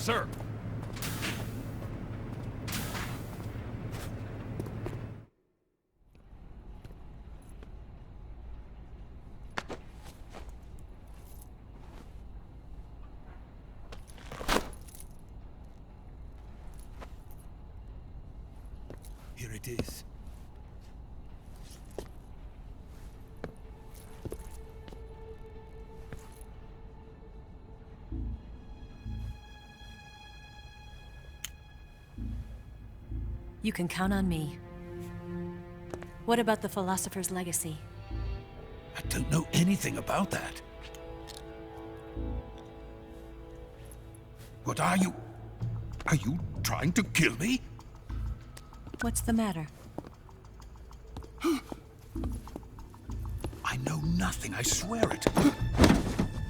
sir. Here it is. You can count on me. What about the Philosopher's Legacy? I don't know anything about that. What are you? Are you trying to kill me? What's the matter? I know nothing, I swear it.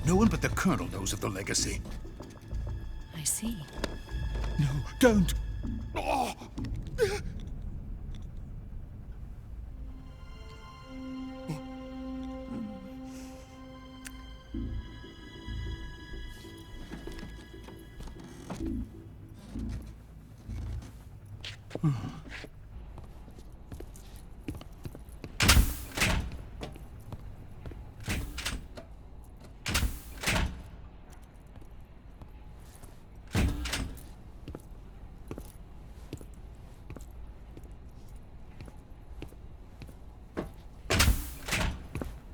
No one but the Colonel knows of the Legacy. I see. No, don't! Oh.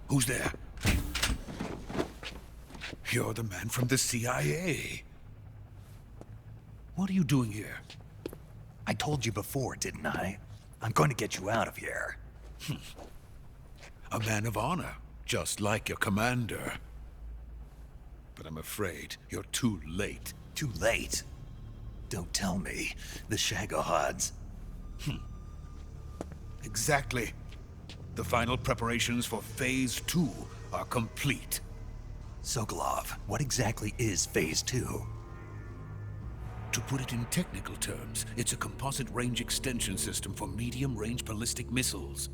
Who's there? You're the man from the CIA. What are you doing here? I told you before, didn't I? I'm going to get you out of here. A man of honor, just like your commander. But I'm afraid you're too late. Too late? Don't tell me. The Shagohods. Exactly. The final preparations for Phase 2 are complete. Sokolov, what exactly is Phase 2? To put it in technical terms, it's a composite range extension system for medium-range ballistic missiles.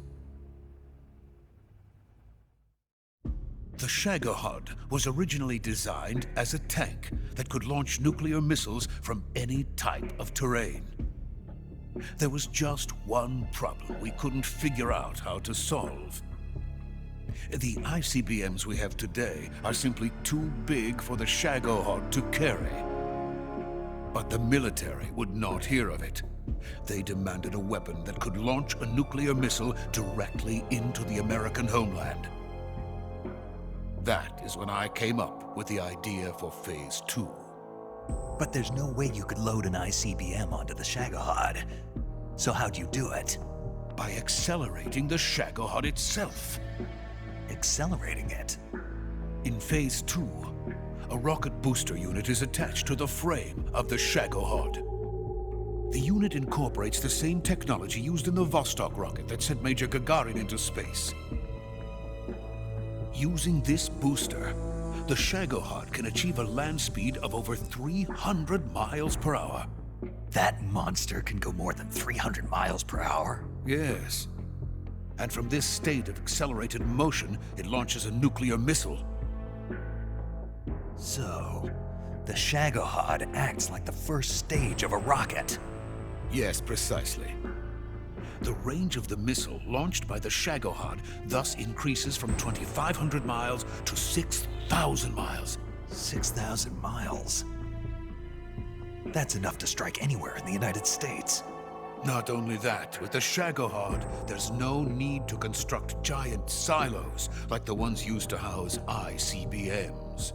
The Shagohod was originally designed as a tank that could launch nuclear missiles from any type of terrain. There was just one problem we couldn't figure out how to solve. The ICBMs we have today are simply too big for the Shagohod to carry. But the military would not hear of it. They demanded a weapon that could launch a nuclear missile directly into the American homeland. That is when I came up with the idea for Phase 2. But there's no way you could load an ICBM onto the Shagohod. So how'd you do it? By accelerating the Shagohod itself. Accelerating it? In Phase 2, a rocket booster unit is attached to the frame of the Shagohod. The unit incorporates the same technology used in the Vostok rocket that sent Major Gagarin into space. Using this booster, the Shagohod can achieve a land speed of over 300 miles per hour. That monster can go more than 300 miles per hour? Yes. And from this state of accelerated motion, it launches a nuclear missile. So, the Shagohod acts like the first stage of a rocket. Yes, precisely. The range of the missile launched by the Shagohod thus increases from 2,500 miles to 6,000 miles. 6,000 miles? That's enough to strike anywhere in the United States. Not only that, with the Shagohod, there's no need to construct giant silos like the ones used to house ICBMs.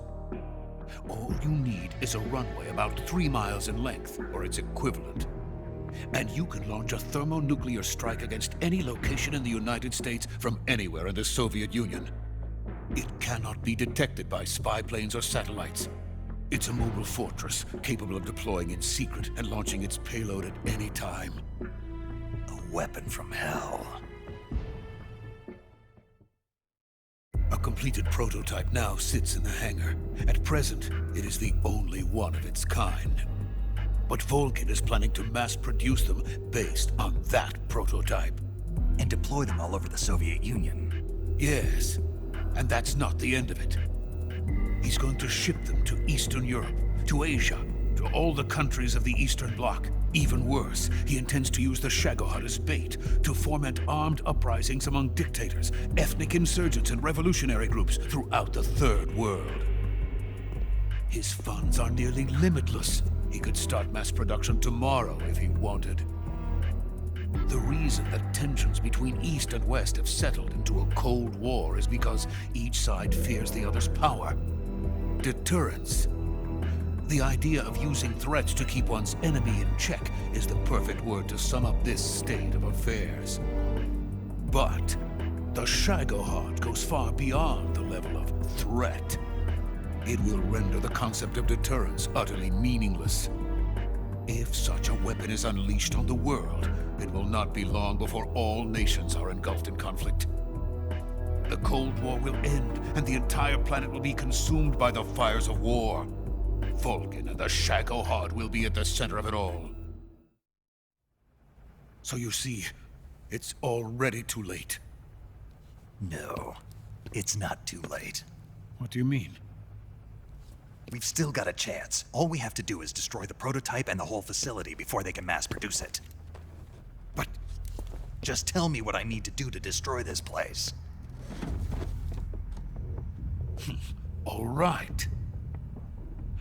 All you need is a runway about 3 miles in length, or its equivalent. And you can launch a thermonuclear strike against any location in the United States from anywhere in the Soviet Union. It cannot be detected by spy planes or satellites. It's a mobile fortress, capable of deploying in secret and launching its payload at any time. A weapon from hell. A completed prototype now sits in the hangar. At present, it is the only one of its kind. But Volgin is planning to mass-produce them based on that prototype. And deploy them all over the Soviet Union. Yes, and that's not the end of it. He's going to ship them to Eastern Europe, to Asia, to all the countries of the Eastern Bloc. Even worse, he intends to use the Shagohod as bait to foment armed uprisings among dictators, ethnic insurgents, and revolutionary groups throughout the Third World. His funds are nearly limitless. He could start mass production tomorrow if he wanted. The reason that tensions between East and West have settled into a Cold War is because each side fears the other's power. Deterrence. The idea of using threats to keep one's enemy in check is the perfect word to sum up this state of affairs. But the Shagohod goes far beyond the level of threat. It will render the concept of deterrence utterly meaningless. If such a weapon is unleashed on the world, it will not be long before all nations are engulfed in conflict. The Cold War will end, and the entire planet will be consumed by the fires of war. Vulcan and the Shagohod will be at the center of it all. So you see, it's already too late. No, it's not too late. What do you mean? We've still got a chance. All we have to do is destroy the prototype and the whole facility before they can mass produce it. But just tell me what I need to do to destroy this place. all right.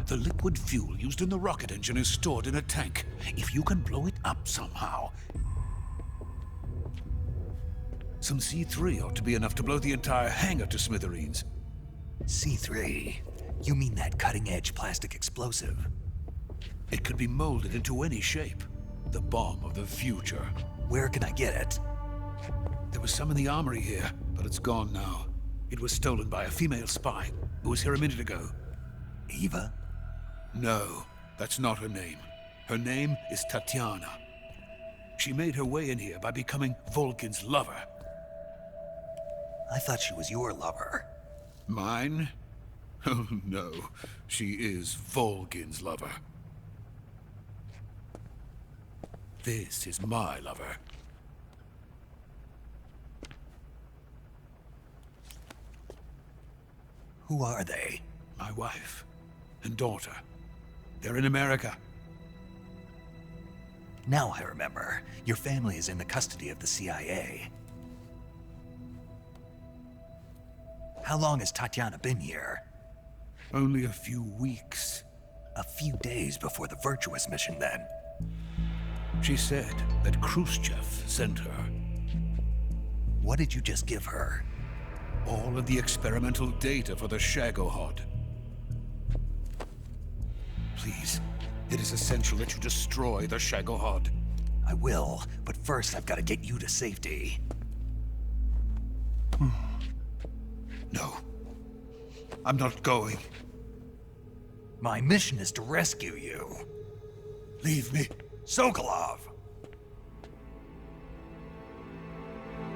The liquid fuel used in the rocket engine is stored in a tank. If you can blow it up somehow, some C3 ought to be enough to blow the entire hangar to smithereens. C3? You mean that cutting-edge plastic explosive? It could be molded into any shape. The bomb of the future. Where can I get it? There was some in the armory here, but it's gone now. It was stolen by a female spy who was here a minute ago. Eva? No, that's not her name. Her name is Tatiana. She made her way in here by becoming Vulcan's lover. I thought she was your lover. Mine? Oh no, she is Vulcan's lover. This is my lover. Who are they? My wife and daughter. They're in America. Now I remember. Your family is in the custody of the CIA. How long has Tatiana been here? Only a few weeks. A few days before the Virtuous mission, then. She said that Khrushchev sent her. What did you just give her? All of the experimental data for the Shagohod. Please, it is essential that you destroy the Shagohod. I will, but first I've got to get you to safety. No. I'm not going. My mission is to rescue you. Leave me. Sokolov!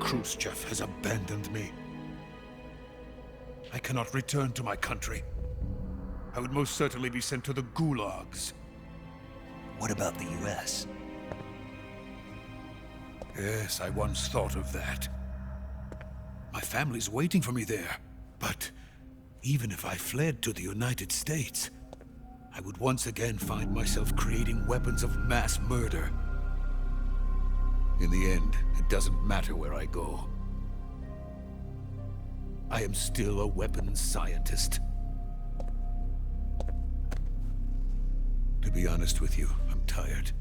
Khrushchev has abandoned me. I cannot return to my country. I would most certainly be sent to the gulags. What about the US? Yes, I once thought of that. My family's waiting for me there. But even if I fled to the United States, I would once again find myself creating weapons of mass murder. In the end, it doesn't matter where I go. I am still a weapons scientist. To be honest with you, I'm tired.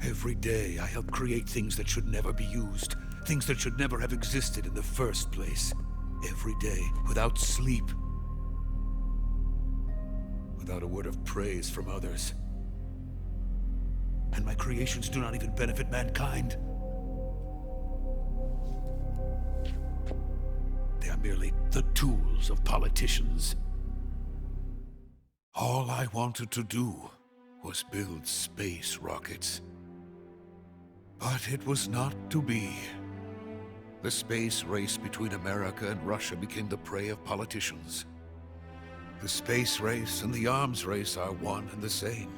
Every day, I help create things that should never be used. Things that should never have existed in the first place. Every day, without sleep. Without a word of praise from others. And my creations do not even benefit mankind. They are merely the tools of politicians. All I wanted to do was build space rockets. But it was not to be. The space race between America and Russia became the prey of politicians. The space race and the arms race are one and the same.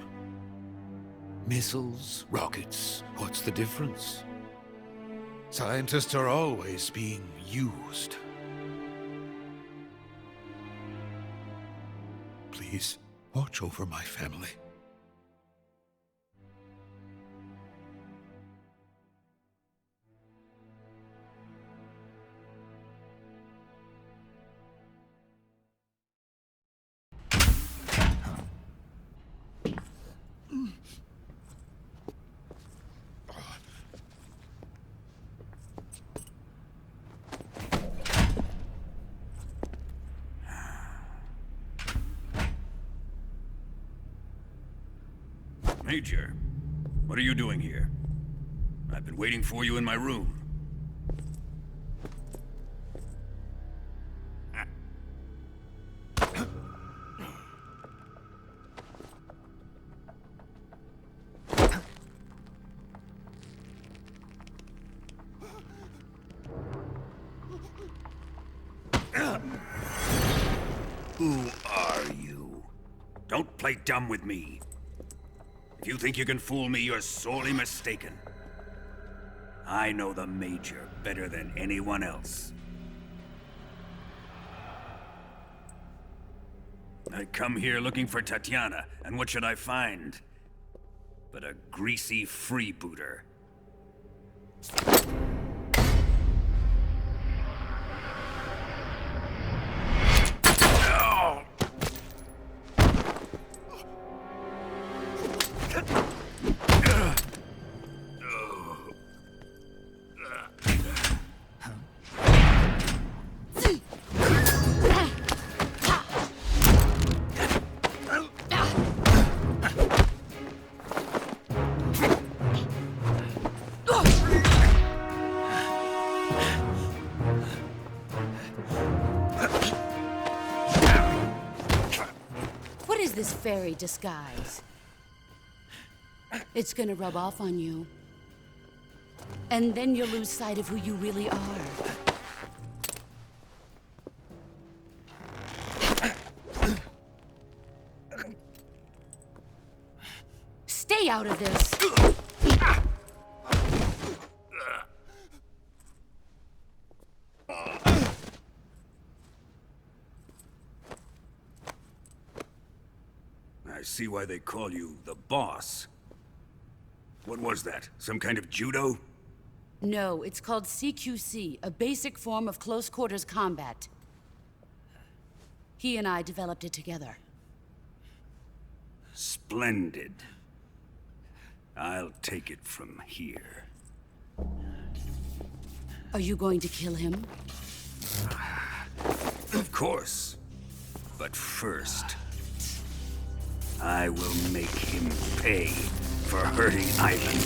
Missiles, rockets, what's the difference? Scientists are always being used. Please, watch over my family. Major, what are you doing here? I've been waiting for you in my room. Who are you? Don't play dumb with me. If you think you can fool me, you're sorely mistaken. I know the Major better than anyone else. I come here looking for Tatiana, and what should I find? But a greasy freebooter. What is this fairy disguise? It's gonna rub off on you. And then you'll lose sight of who you really are. Stay out of this! I see why they call you the boss. What was that? Some kind of judo? No, it's called CQC, a basic form of close quarters combat. He and I developed it together. Splendid. I'll take it from here. Are you going to kill him? Of course. But first, I will make him pay for hurting Ivan.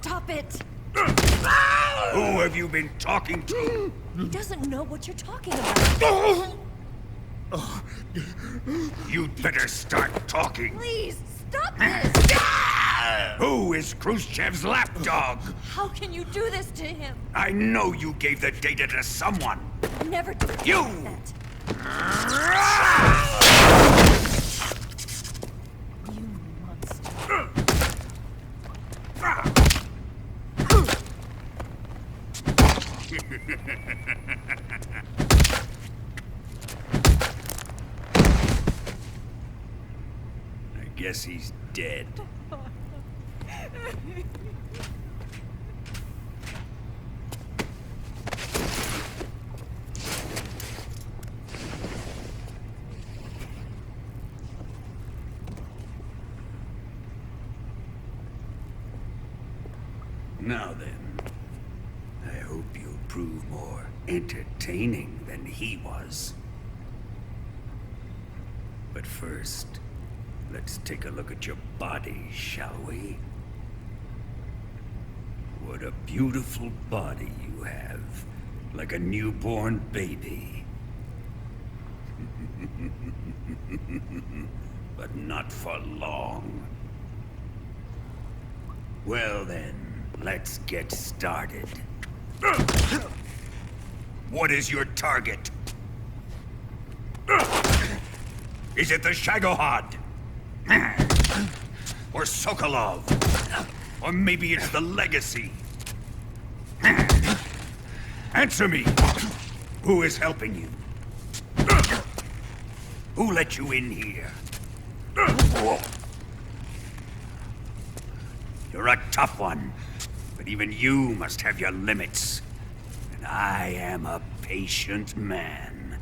Stop it! Who have you been talking to? He doesn't know what you're talking about. You'd better start talking. Please, stop this! Who is Khrushchev's lapdog? How can you do this to him? I know you gave the data to someone. Never do You! that. You monster. I guess he's dead. Now then, I hope you'll prove more entertaining than he was. But first, let's take a look at your body, shall we? What a beautiful body you have, like a newborn baby. But not for long. Well then, let's get started. What is your target? Is it the Shagohod? Or Sokolov? Or maybe it's the Legacy? Answer me! Who is helping you? Who let you in here? You're a tough one, but even you must have your limits. And I am a patient man.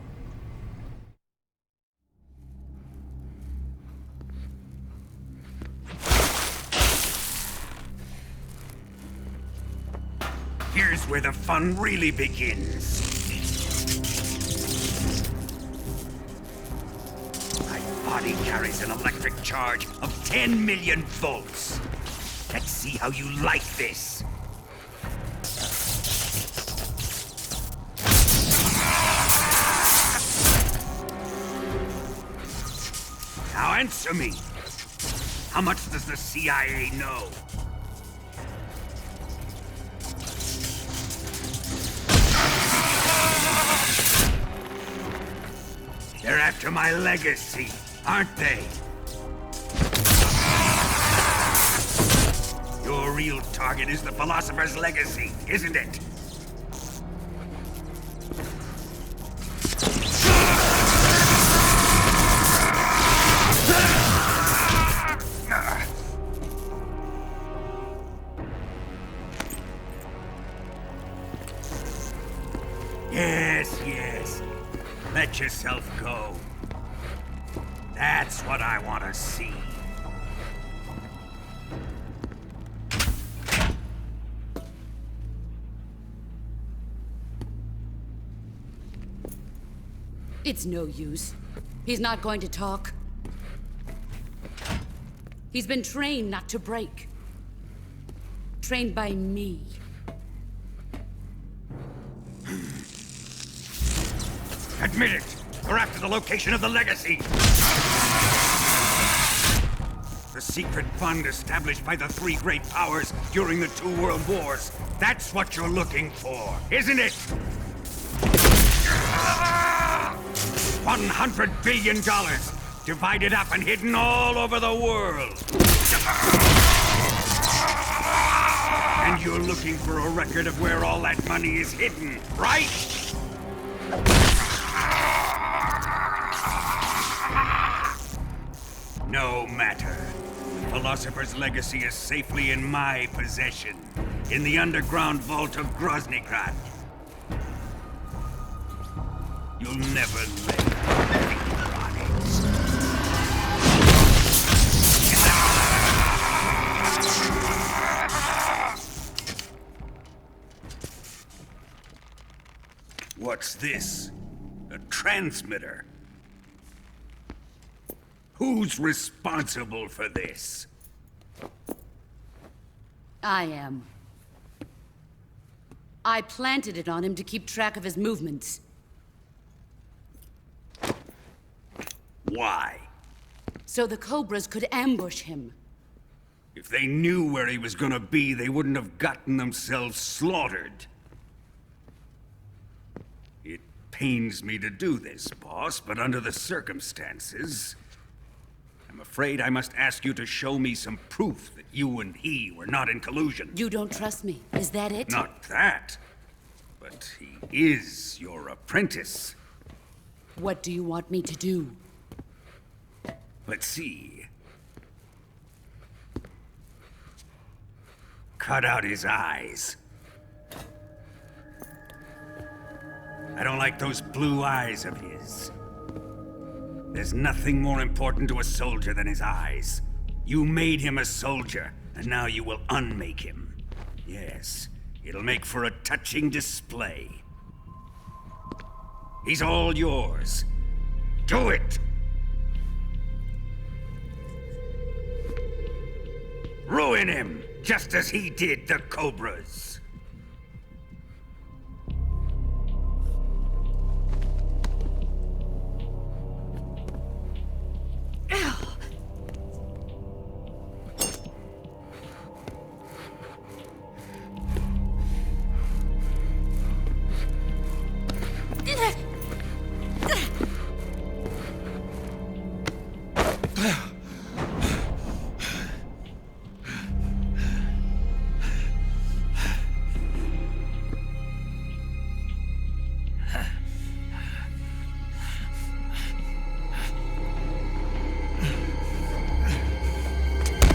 Here's where the fun really begins. My body carries an electric charge of 10 million volts. Let's see how you like this. Now answer me. How much does the CIA know? They're after my legacy, aren't they? Your real target is the Philosopher's Legacy, isn't it? Yes. Let yourself go. That's what I want to see. It's no use. He's not going to talk. He's been trained not to break. Trained by me. Admit it! We're after the location of the Legacy! The secret fund established by the three great powers during the 2 world wars. That's what you're looking for, isn't it? $100 billion, divided up and hidden all over the world. And you're looking for a record of where all that money is hidden, right? No matter. The Philosopher's Legacy is safely in my possession, in the underground vault of Groznygrad. You'll never lay a finger on it. What's this? A transmitter? Who's responsible for this? I am. I planted it on him to keep track of his movements. Why? So the Cobras could ambush him. If they knew where he was gonna be, they wouldn't have gotten themselves slaughtered. It pains me to do this, boss, but under the circumstances, I'm afraid I must ask you to show me some proof that you and he were not in collusion. You don't trust me, is that it? Not that, but he is your apprentice. What do you want me to do? Let's see. Cut out his eyes. I don't like those blue eyes of his. There's nothing more important to a soldier than his eyes. You made him a soldier, and now you will unmake him. Yes, it'll make for a touching display. He's all yours. Do it! Ruin him, just as he did the Cobras.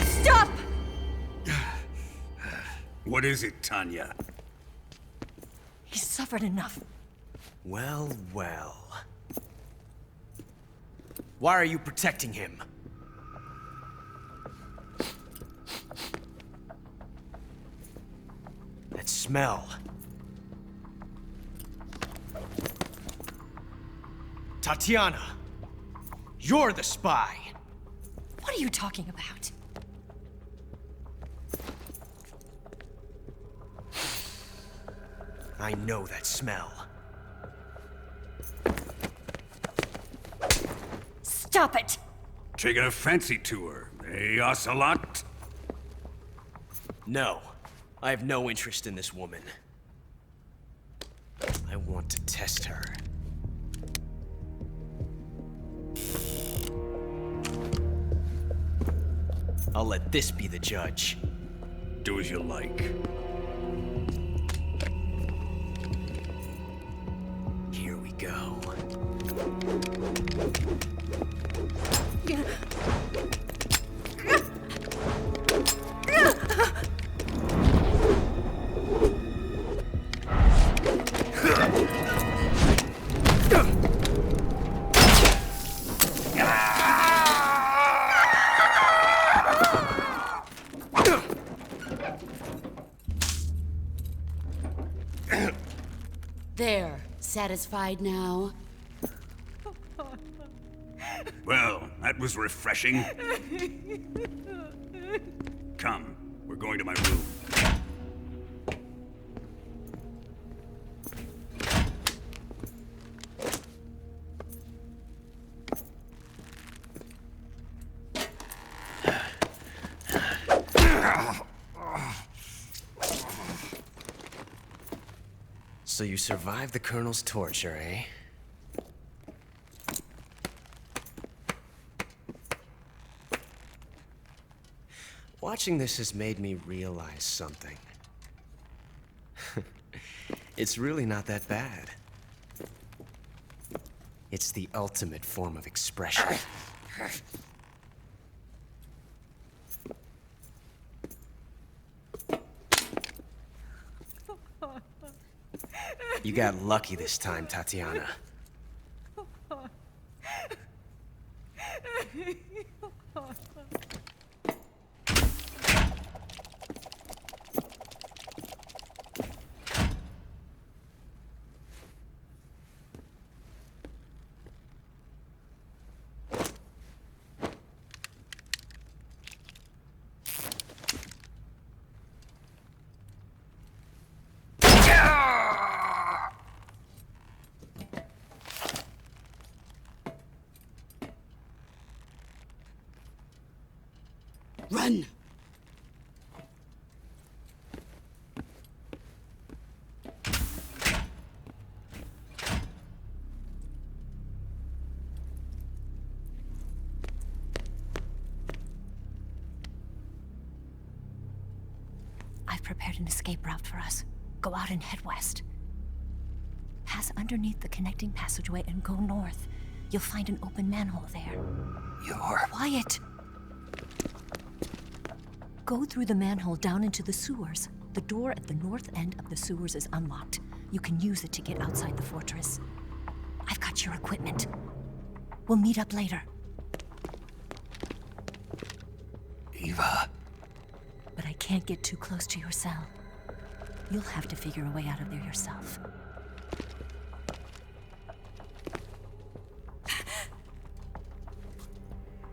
Stop! What is it, Tanya? He's suffered enough. Well, well. Why are you protecting him? That smell. Tatiana! You're the spy! What are you talking about? I know that smell. Stop it! Taking a fancy to her, eh, Ocelot? No. I have no interest in this woman. I want to test her. I'll let this be the judge. Do as you like. Here we go. There. Satisfied now? Well, that was refreshing. Come, we're going to my room. So you survived the Colonel's torture, eh? Watching this has made me realize something. It's really not that bad. It's the ultimate form of expression. You got lucky this time, Tatiana. prepared an escape route for us. Go out and head west. Pass underneath the connecting passageway and go north. You'll find an open manhole there. You're... Quiet! Go through the manhole down into the sewers. The door at the north end of the sewers is unlocked. You can use it to get outside the fortress. I've got your equipment. We'll meet up later. Eva... But I can't get too close to your cell. You'll have to figure a way out of there yourself.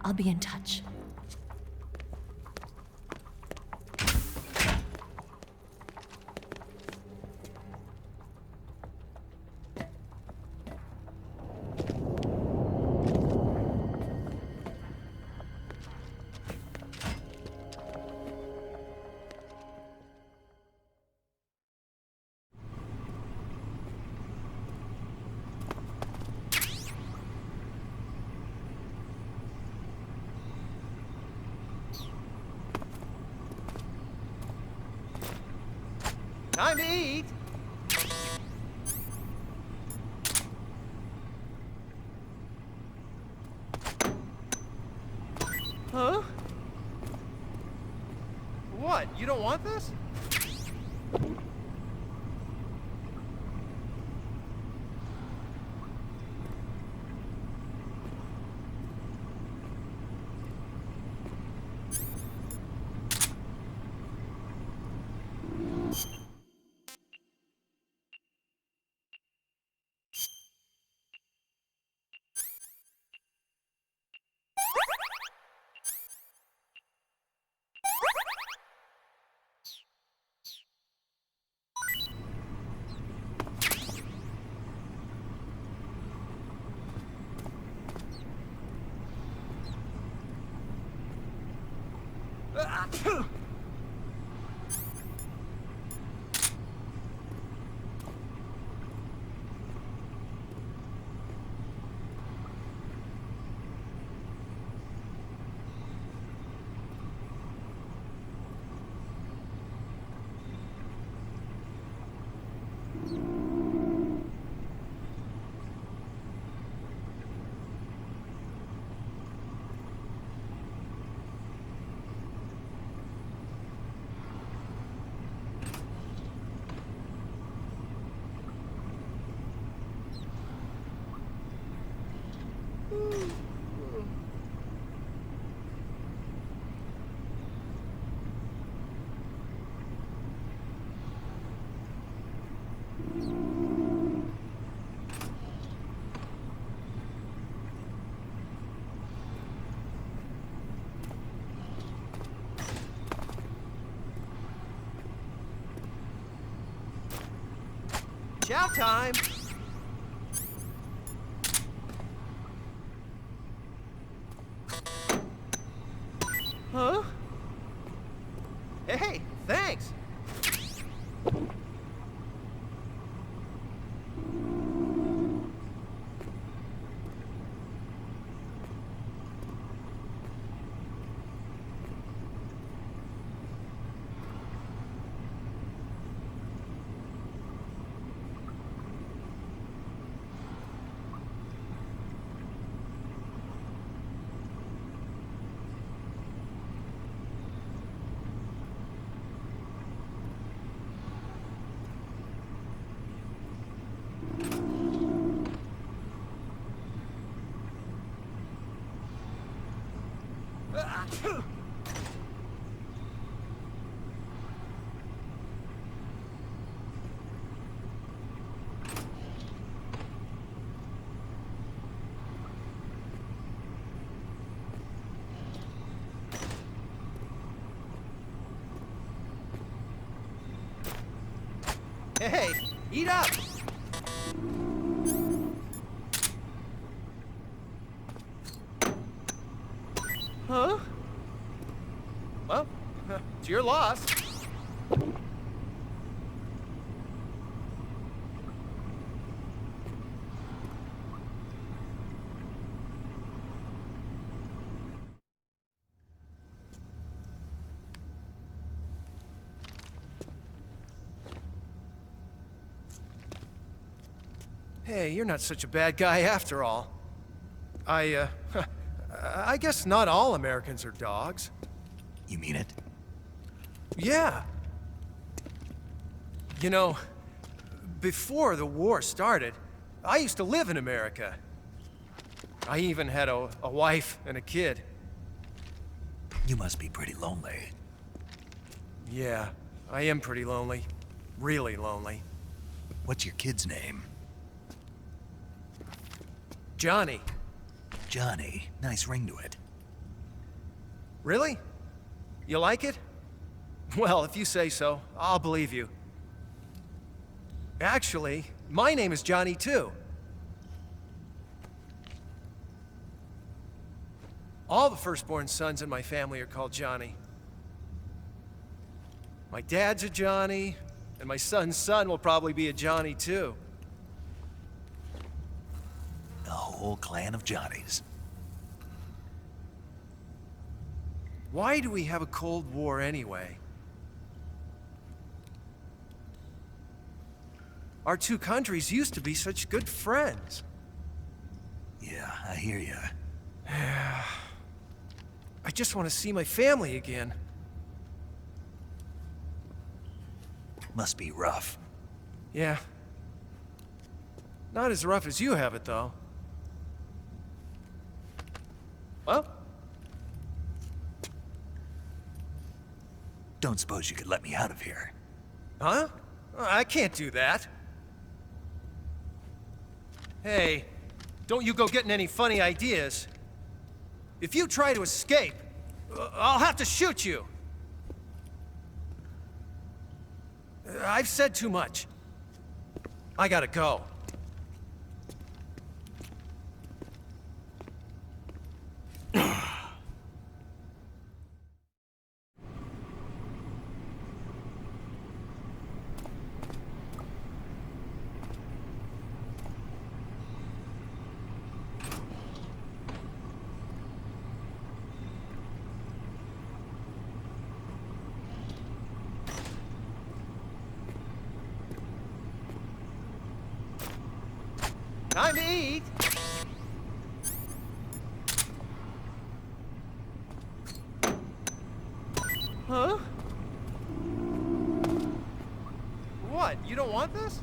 I'll be in touch. Time to eat! Huh? What? You don't want this? Chow time! Huh? Hey, thanks! Hey, eat up! Huh? Well, it's your loss. Hey, you're not such a bad guy after all. I guess not all Americans are dogs. You mean it? Yeah. You know, before the war started, I used to live in America. I even had a wife and a kid. You must be pretty lonely. Yeah, I am pretty lonely. Really lonely. What's your kid's name? Johnny. Johnny. Nice ring to it. Really? You like it? Well, if you say so, I'll believe you. Actually, my name is Johnny too. All the firstborn sons in my family are called Johnny. My dad's a Johnny, and my son's son will probably be a Johnny too. A whole clan of Johnnies. Why do we have a Cold War anyway? Our two countries used to be such good friends. Yeah, I hear ya. I just want to see my family again. Must be rough. Yeah. Not as rough as you have it, though. Well? Don't suppose you could let me out of here? Huh? I can't do that. Hey, don't you go getting any funny ideas. If you try to escape, I'll have to shoot you. I've said too much. I gotta go. Time to eat! Huh? What? You don't want this?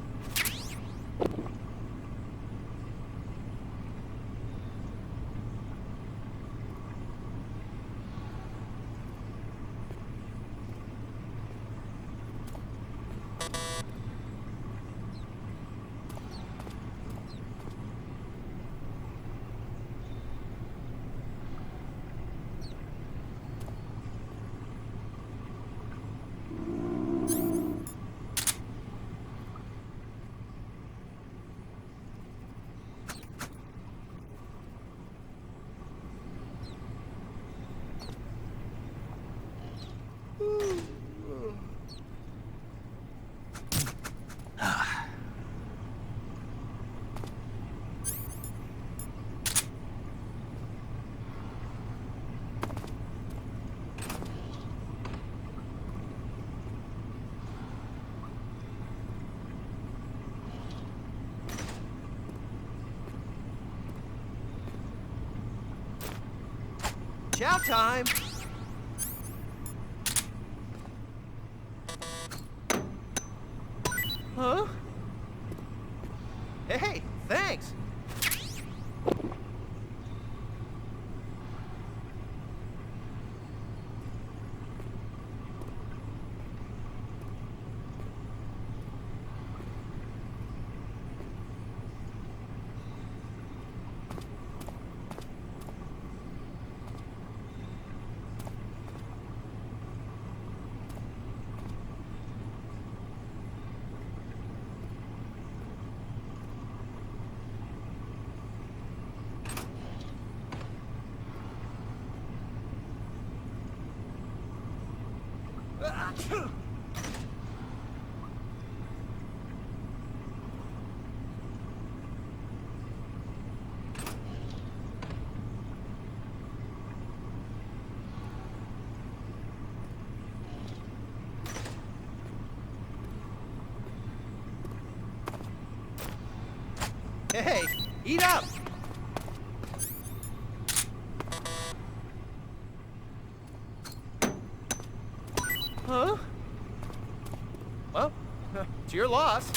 Chow time! Huh? Hey, thanks! Hey, eat up! Huh? Well, it's your loss.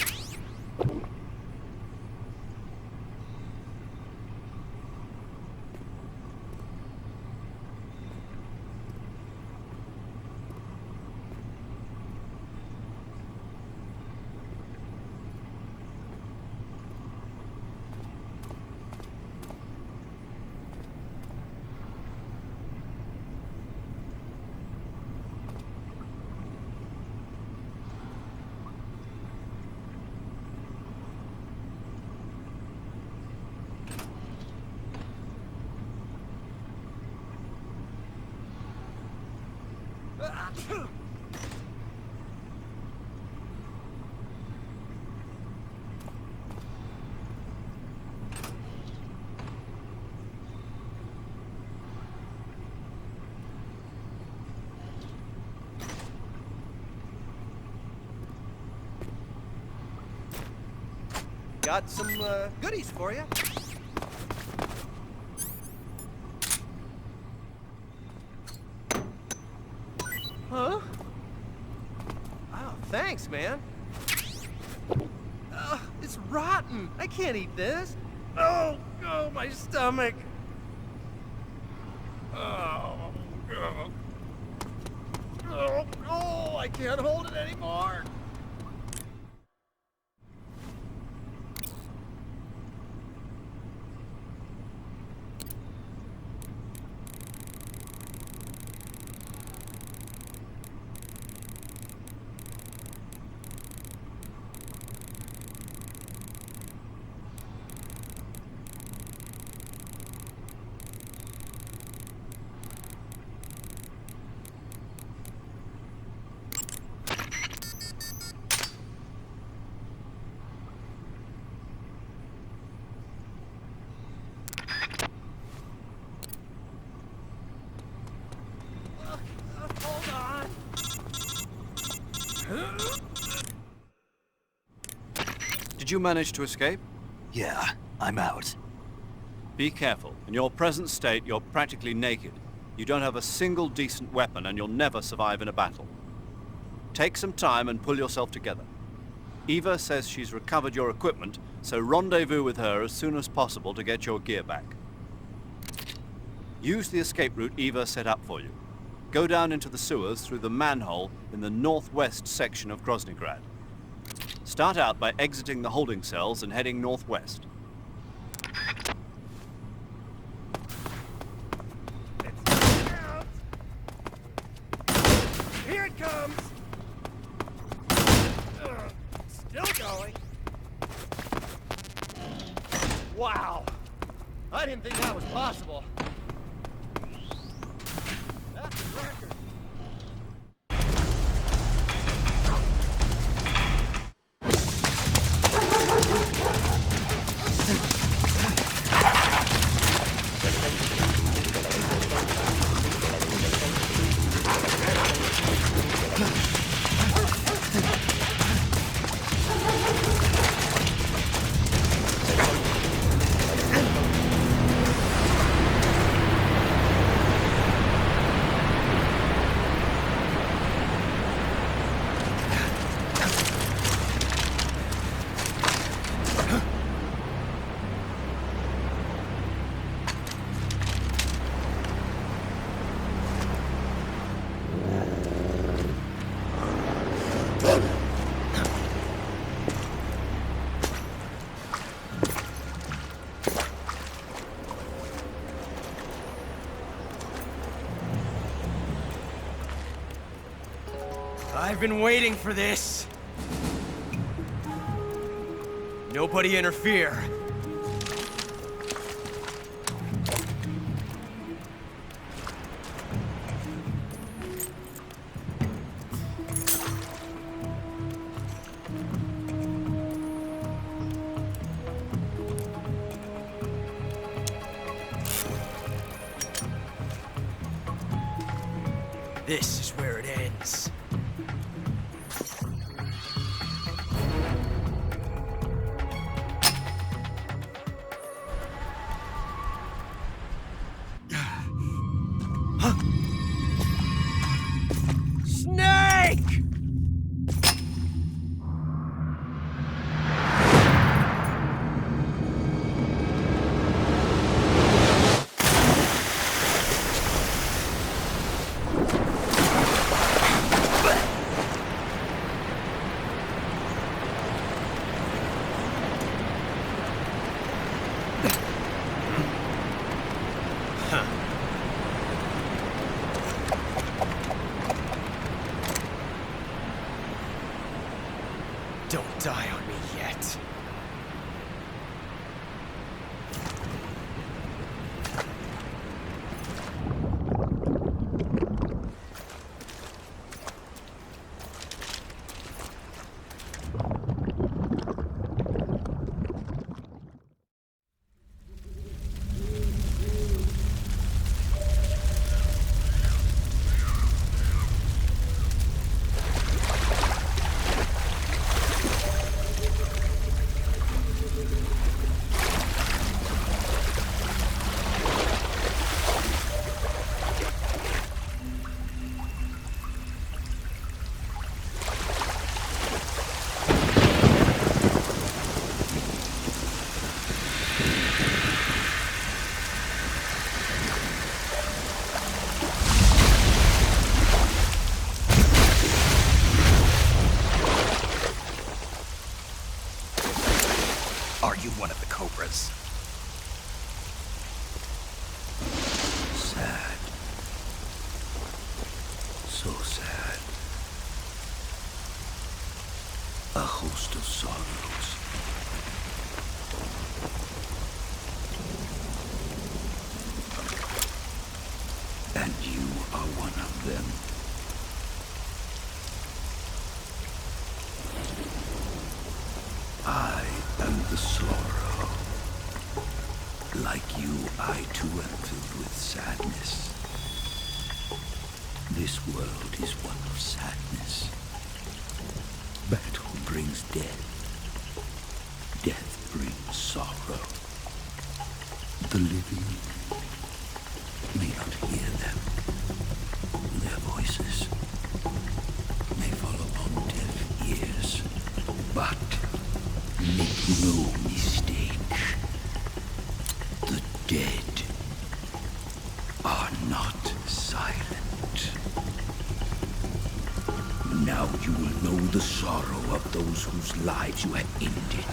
Got some goodies for you. Huh? Oh, thanks, man. It's rotten. I can't eat this. Oh, my stomach. Oh, I can't hold it anymore. Did you manage to escape? Yeah, I'm out. Be careful. In your present state, you're practically naked. You don't have a single decent weapon, and you'll never survive in a battle. Take some time and pull yourself together. Eva says she's recovered your equipment, so rendezvous with her as soon as possible to get your gear back. Use the escape route Eva set up for you. Go down into the sewers through the manhole in the northwest section of Groznygrad. Start out by exiting the holding cells and heading northwest. Here it comes! Still going. Wow! I didn't think that was possible. That's a record. I've been waiting for this. Nobody interfere. This is where it ends. Don't die on me yet. Are you one of the Cobras? Sad. So sad. A host of sorrows. And you are one of them. I am the sorrow. Like you, I too am filled with sadness. This world is one of sadness. Battle brings death. Death brings sorrow. The living may not hear them. Their voices may fall upon deaf ears. But make no mistake. The dead are not silent. Now you will know the sorrow of those whose lives you have ended.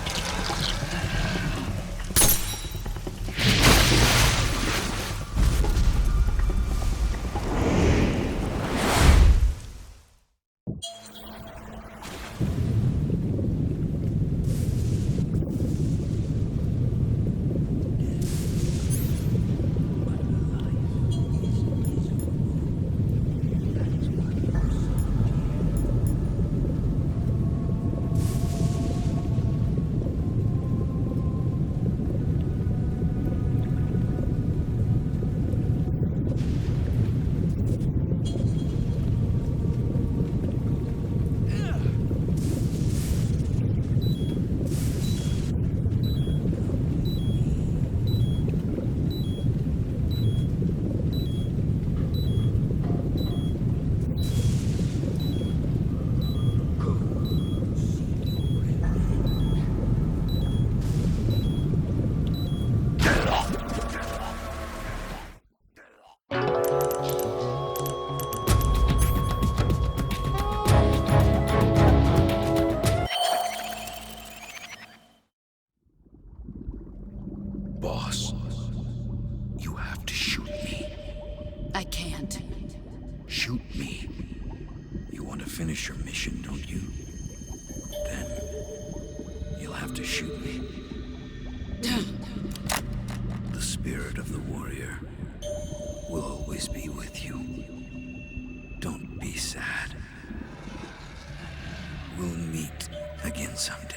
Boss, you have to shoot me. I can't. Shoot me. You want to finish your mission, don't you? Then you'll have to shoot me. The spirit of the warrior will always be with you. Don't be sad. We'll meet again someday.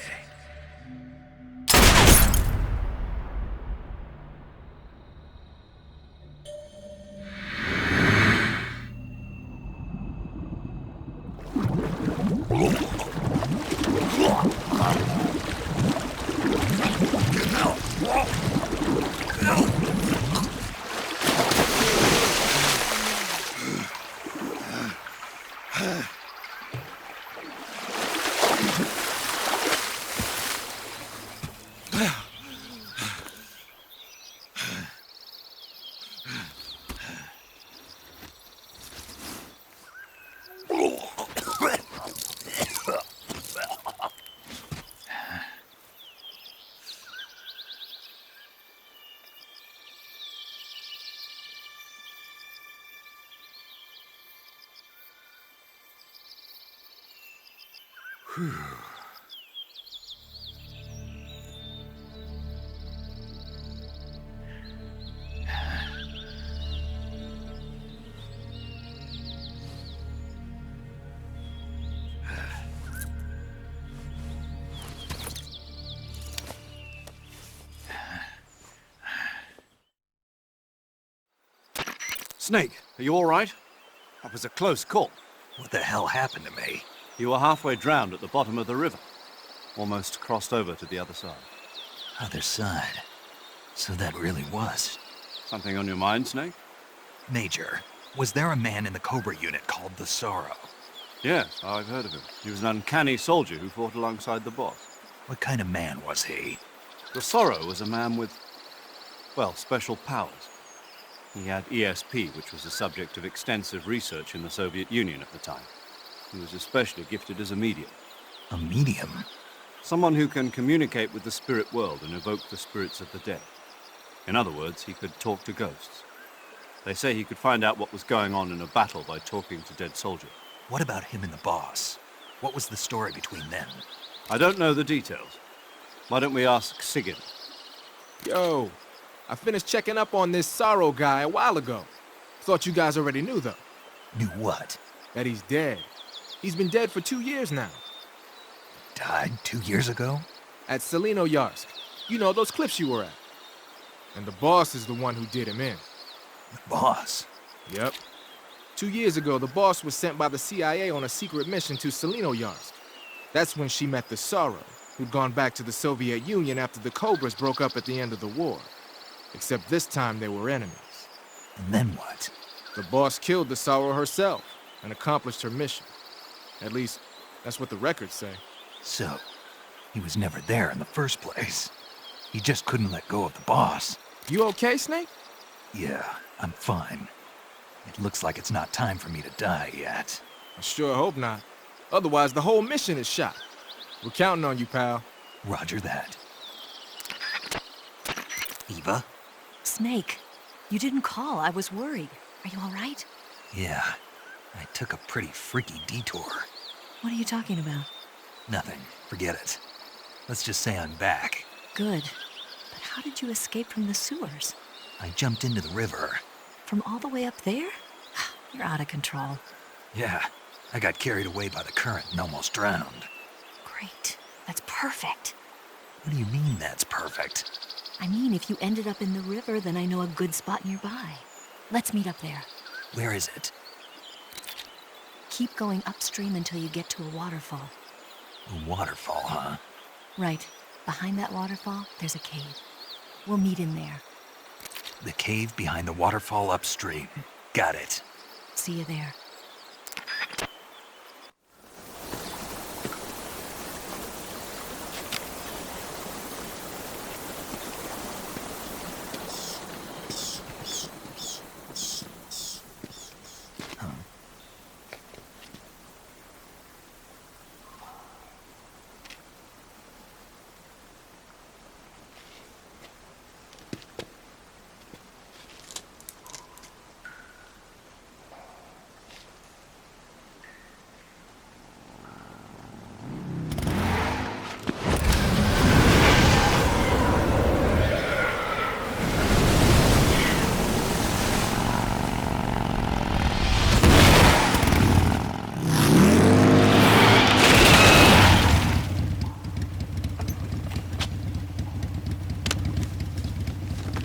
Snake, are you all right? That was a close call. What the hell happened to me? You were halfway drowned at the bottom of the river. Almost crossed over to the other side. Other side. So that really was. Something on your mind, Snake? Major, was there a man in the Cobra unit called the Sorrow? Yes, I've heard of him. He was an uncanny soldier who fought alongside the boss. What kind of man was he? The Sorrow was a man with, well, special powers. He had ESP, which was the subject of extensive research in the Soviet Union at the time. He was especially gifted as a medium. A medium? Someone who can communicate with the spirit world and evoke the spirits of the dead. In other words, he could talk to ghosts. They say he could find out what was going on in a battle by talking to dead soldiers. What about him and the boss? What was the story between them? I don't know the details. Why don't we ask Sigyn? Yo, I finished checking up on this Sorrow guy a while ago. Thought you guys already knew, though. Knew what? That he's dead. He's been dead for 2 years now. Died 2 years ago? At Selino-Yarsk. You know, those cliffs you were at. And the boss is the one who did him in. The boss? Yep. 2 years ago, the boss was sent by the CIA on a secret mission to Selino-Yarsk. That's when she met the Sorrow, who'd gone back to the Soviet Union after the Cobras broke up at the end of the war. Except this time they were enemies. And then what? The boss killed the Sorrow herself and accomplished her mission. At least, that's what the records say. So, he was never there in the first place. He just couldn't let go of the boss. You okay, Snake? Yeah, I'm fine. It looks like it's not time for me to die yet. I sure hope not. Otherwise, the whole mission is shot. We're counting on you, pal. Roger that. Eva? Snake, you didn't call. I was worried. Are you all right? Yeah, I took a pretty freaky detour. What are you talking about? Nothing. Forget it. Let's just say I'm back. Good. But how did you escape from the sewers? I jumped into the river. From all the way up there? You're out of control. Yeah, I got carried away by the current and almost drowned. Great. That's perfect. What do you mean that's perfect? I mean, if you ended up in the river, then I know a good spot nearby. Let's meet up there. Where is it? Keep going upstream until you get to a waterfall. A waterfall, huh? Right. Behind that waterfall, there's a cave. We'll meet in there. The cave behind the waterfall upstream. Got it. See you there.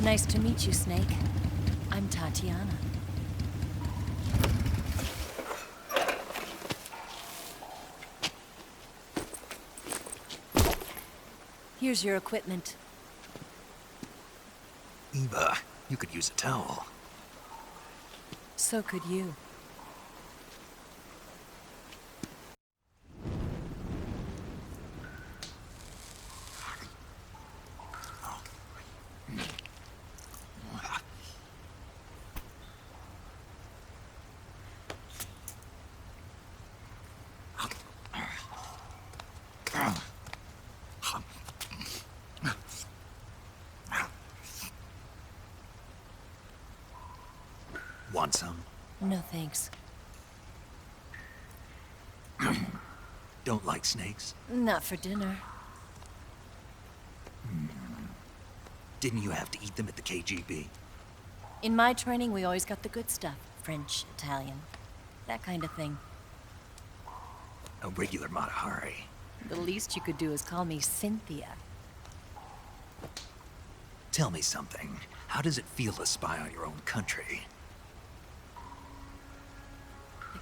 Nice to meet you, Snake. I'm Tatiana. Here's your equipment. Eva, you could use a towel. So could you. Want some? No thanks. Don't like snakes? Not for dinner. Didn't you have to eat them at the KGB? In my training, we always got the good stuff. French, Italian, that kind of thing. A regular Mata Hari. The least you could do is call me Cynthia. Tell me something. How does it feel to spy on your own country?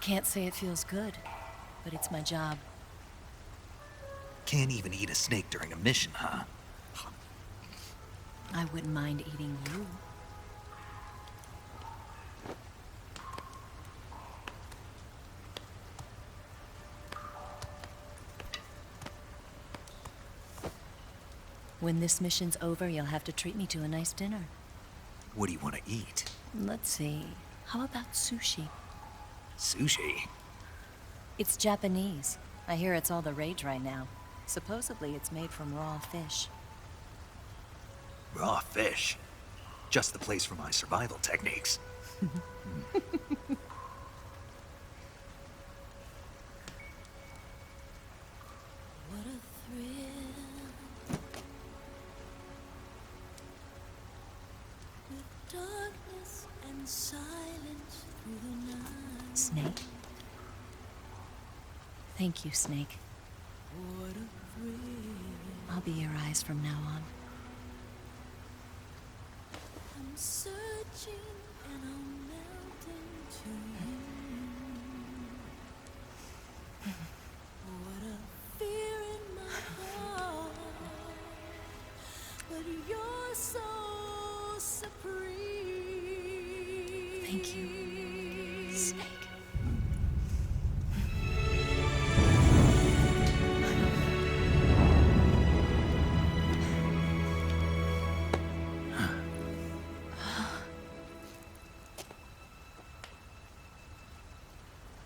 can't say it feels good, but it's my job. Can't even eat a snake during a mission, huh? I wouldn't mind eating you. When this mission's over, you'll have to treat me to a nice dinner. What do you want to eat? Let's see. How about sushi? Sushi? It's Japanese. I hear it's all the rage right now. Supposedly, it's made from raw fish. Raw fish? Just the place for my survival techniques. What a thrill. With darkness and silence through the night. Snake? Thank you, Snake. What a thrill. I'll be your eyes from now on. I'm searching and I'm melting to you. What a fear in my heart. But you're so supreme. Thank you, Snake.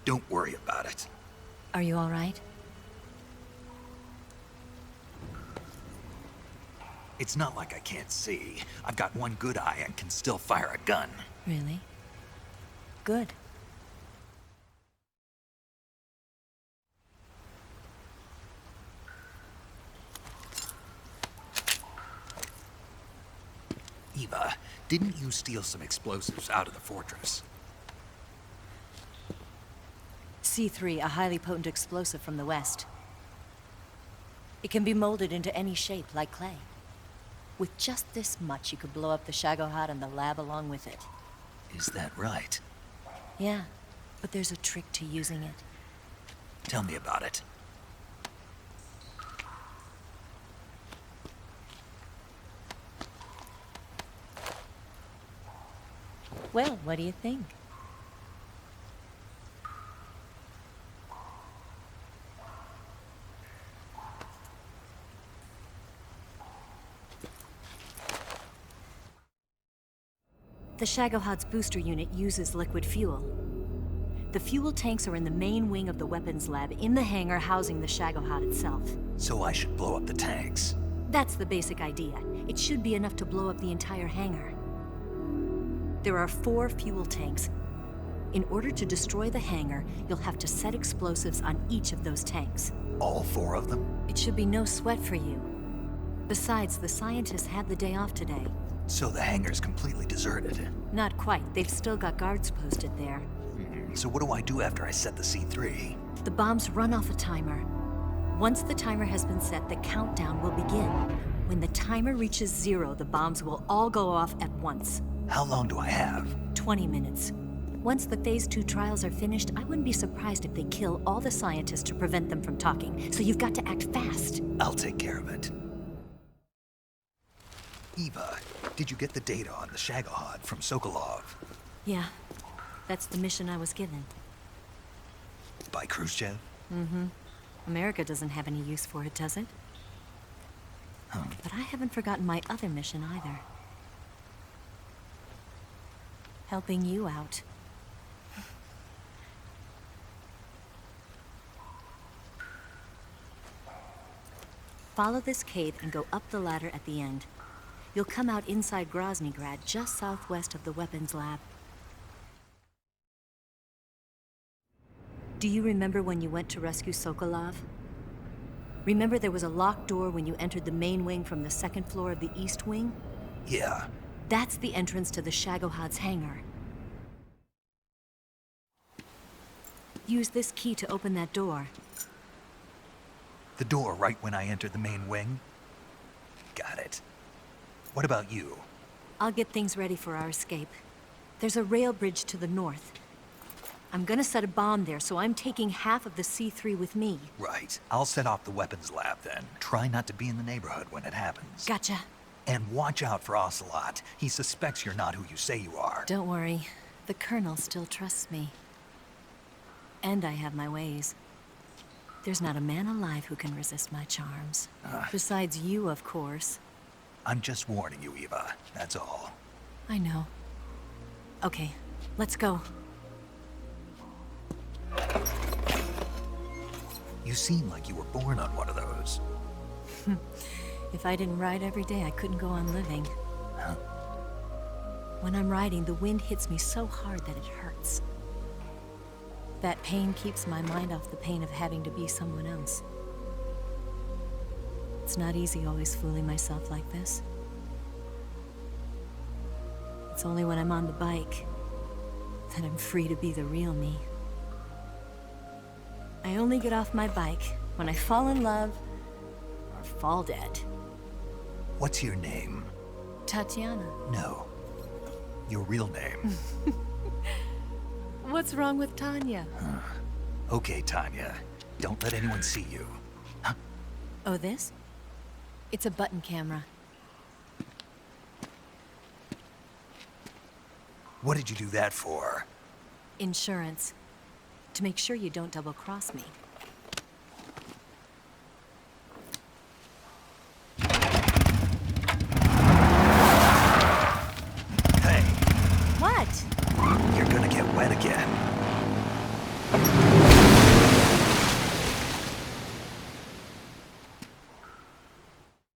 Don't worry about it. Are you all right? It's not like I can't see. I've got one good eye and can still fire a gun. Really? Good. Eva, didn't you steal some explosives out of the fortress? C3, a highly potent explosive from the west. It can be molded into any shape, like clay. With just this much, you could blow up the Shagohod and the lab along with it. Is that right? Yeah, but there's a trick to using it. Tell me about it. Well, what do you think? The Shagohod's booster unit uses liquid fuel. The fuel tanks are in the main wing of the weapons lab in the hangar housing the Shagohod itself. So I should blow up the tanks. That's the basic idea. It should be enough to blow up the entire hangar. There are 4 fuel tanks. In order to destroy the hangar, you'll have to set explosives on each of those tanks. All 4 of them? It should be no sweat for you. Besides, the scientists had the day off today. So the hangar's completely deserted. Not quite. They've still got guards posted there. So what do I do after I set the C3? The bombs run off a timer. Once the timer has been set, the countdown will begin. When the timer reaches 0, the bombs will all go off at once. How long do I have? 20 minutes. Once the Phase 2 trials are finished, I wouldn't be surprised if they kill all the scientists to prevent them from talking. So you've got to act fast. I'll take care of it. Eva, did you get the data on the Shagohod from Sokolov? Yeah, that's the mission I was given. By Khrushchev? Mm-hmm. America doesn't have any use for it, does it? But I haven't forgotten my other mission either. Helping you out. Follow this cave and go up the ladder at the end. You'll come out inside Groznygrad, just southwest of the weapons lab. Do you remember when you went to rescue Sokolov? Remember there was a locked door when you entered the main wing from the 2nd floor of the east wing? Yeah. That's the entrance to the Shagohod's hangar. Use this key to open that door. The door right when I entered the main wing? Got it. What about you? I'll get things ready for our escape. There's a rail bridge to the north. I'm gonna set a bomb there, so I'm taking half of the C3 with me. Right. I'll set off the weapons lab then. Try not to be in the neighborhood when it happens. Gotcha. And watch out for Ocelot. He suspects you're not who you say you are. Don't worry. The Colonel still trusts me. And I have my ways. There's not a man alive who can resist my charms. Besides you, of course. I'm just warning you, Eva. That's all. I know. Okay, let's go. You seem like you were born on one of those. If I didn't ride every day, I couldn't go on living. When I'm riding, the wind hits me so hard that it hurts. That pain keeps my mind off the pain of having to be someone else. It's not easy always fooling myself like this. It's only when I'm on the bike that I'm free to be the real me. I only get off my bike when I fall in love or fall dead. What's your name? Tatiana. No. Your real name. What's wrong with Tanya? Okay, Tanya. Don't let anyone see you. Oh, this? It's a button camera. What did you do that for? Insurance. To make sure you don't double-cross me.